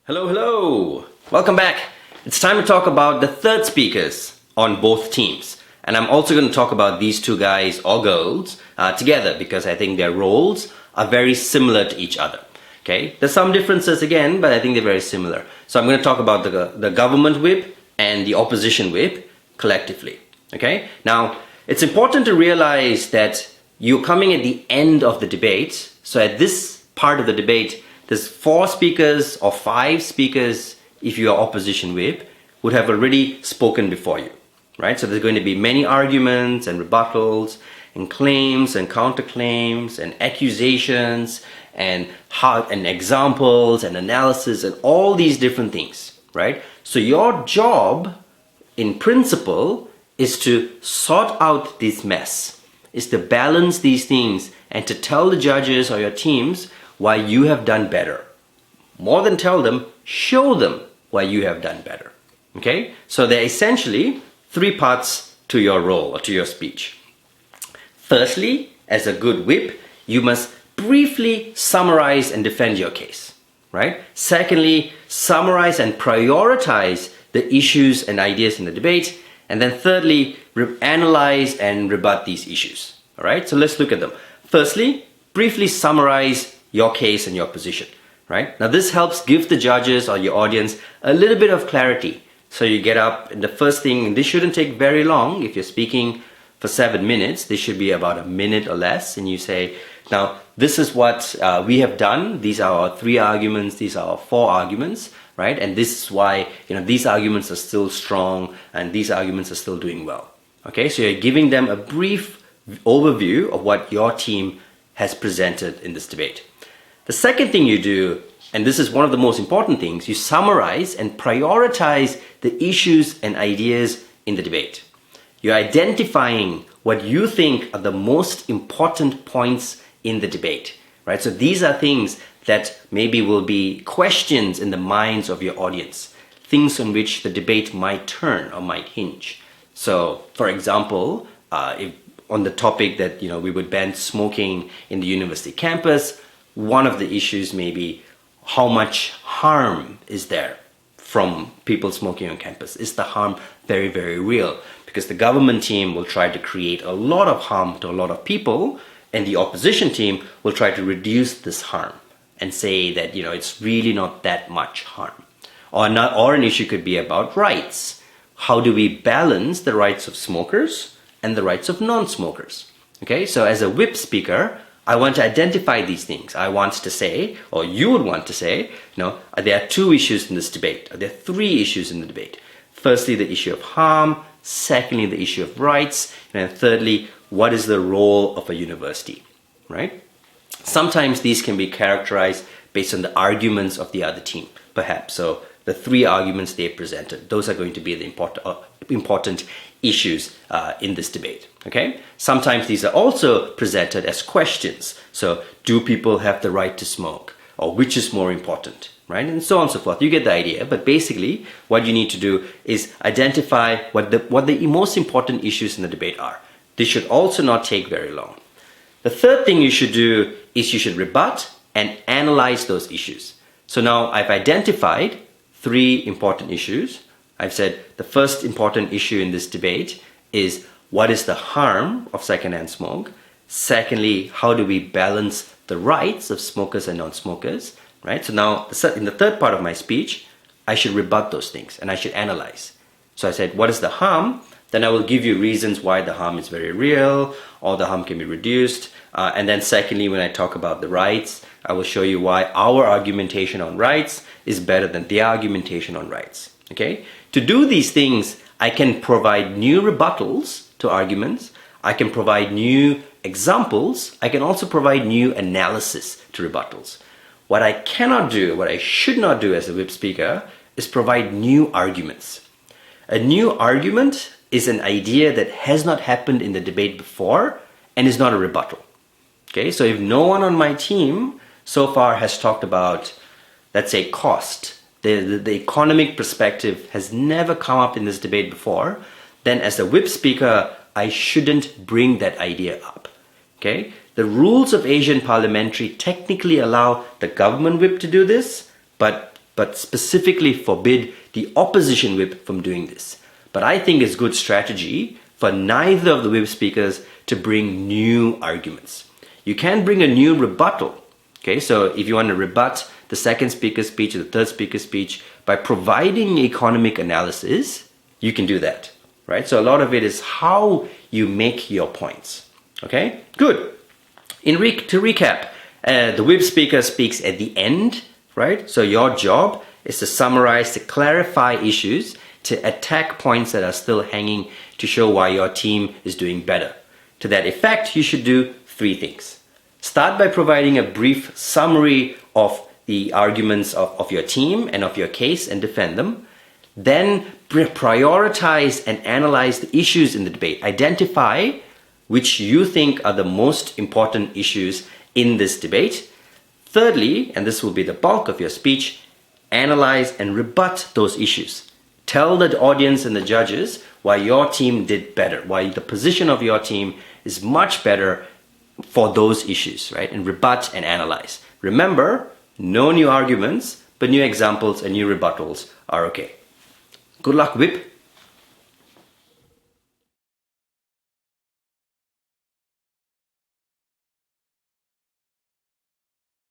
Hello, hello! Welcome back. It's time to talk about the third speakers on both teams. And I'm also going to talk about these two guys or girls together because I think their roles are very similar to each other. Okay, there's some differences again, but I think they're very similar. So I'm going to talk about the government whip and the opposition whip collectively. Okay, now it's important to realize that you're coming at the end of the debate. So at this part of the debate, there's 4 speakers or 5 speakers, if you are opposition whip, would have already spoken before you, right? So there's going to be many arguments and rebuttals and claims and counterclaims and accusations and examples and analysis and all these different things, right? So your job, in principle, is to sort out this mess, is to balance these things and to tell the judges or your teams why you have done better. More than tell them, show them why you have done better. Okay? So there are essentially 3 parts to your role or to your speech. Firstly, as a good whip, you must briefly summarize and defend your case, right? Secondly, summarize and prioritize the issues and ideas in the debate. And then thirdly, analyze and rebut these issues. All right? So let's look at them. Firstly, briefly summarize your case and your position, right? Now this helps give the judges or your audience a little bit of clarity. So you get up and the first thing, this shouldn't take very long. If you're speaking for 7 minutes, this should be about a minute or less. And you say, now this is what we have done. These are our 3 arguments. These are our 4 arguments, right? And this is why, these arguments are still strong and these arguments are still doing well. Okay, so you're giving them a brief overview of what your team has presented in this debate. The second thing you do, and this is one of the most important things, you summarize and prioritize the issues and ideas in the debate. You're identifying what you think are the most important points in the debate, right? So these are things that maybe will be questions in the minds of your audience, things on which the debate might turn or might hinge. So, for example, if on the topic that we would ban smoking in the university campus, one of the issues may be how much harm is there from people smoking on campus. Is the harm very, very real? Because the government team will try to create a lot of harm to a lot of people, and the opposition team will try to reduce this harm and say that it's really not that much harm. Or an issue could be about rights. How do we balance the rights of smokers and the rights of non-smokers? Okay, so as a whip speaker, I want to identify these things. I want to say, or you would want to say, there are 2 issues in this debate. There are 3 issues in the debate. Firstly, the issue of harm. Secondly, the issue of rights. And thirdly, what is the role of a university, right? Sometimes these can be characterized based on the arguments of the other team, perhaps. So the 3 arguments they presented, those are going to be the important issues in this debate. Okay? Sometimes these are also presented as questions. So, do people have the right to smoke? Or which is more important? Right? And so on and so forth. You get the idea. But basically, what you need to do is identify what the most important issues in the debate are. This should also not take very long. The third thing you should do is you should rebut and analyze those issues. So now I've identified 3 important issues. I've said the first important issue in this debate is what is the harm of secondhand smoke? Secondly, how do we balance the rights of smokers and non-smokers? Right? So now in the third part of my speech, I should rebut those things and I should analyze. So I said, what is the harm? Then I will give you reasons why the harm is very real or the harm can be reduced. And then secondly, when I talk about the rights, I will show you why our argumentation on rights is better than their argumentation on rights. Okay? To do these things, I can provide new rebuttals to arguments. I can provide new examples. I can also provide new analysis to rebuttals. What I cannot do, what I should not do as a whip speaker, is provide new arguments. A new argument is an idea that has not happened in the debate before and is not a rebuttal. Okay, so if no one on my team so far has talked about, let's say, cost, the economic perspective has never come up in this debate before, then as a whip speaker, I shouldn't bring that idea up. Okay? The rules of Asian parliamentary technically allow the government whip to do this, but but specifically forbid the opposition whip from doing this. But I think it's good strategy for neither of the whip speakers to bring new arguments. You can bring a new rebuttal. Okay, so if you want to rebut the second speaker's speech or the third speaker's speech by providing economic analysis, you can do that, right? So a lot of it is how you make your points. Okay, good. To recap, the whip speaker speaks at the end, right? So your job is to summarize, to clarify issues, to attack points that are still hanging, to show why your team is doing better. To that effect, you should do 3 things. Start by providing a brief summary of the arguments of your team and of your case and defend them. Then prioritize and analyze the issues in the debate. Identify which you think are the most important issues in this debate. Thirdly, and this will be the bulk of your speech, analyze and rebut those issues. Tell the audience and the judges why your team did better, why the position of your team is much better for those issues, right? And rebut and analyze. Remember, no new arguments, but new examples and new rebuttals are okay. Good luck, Whip.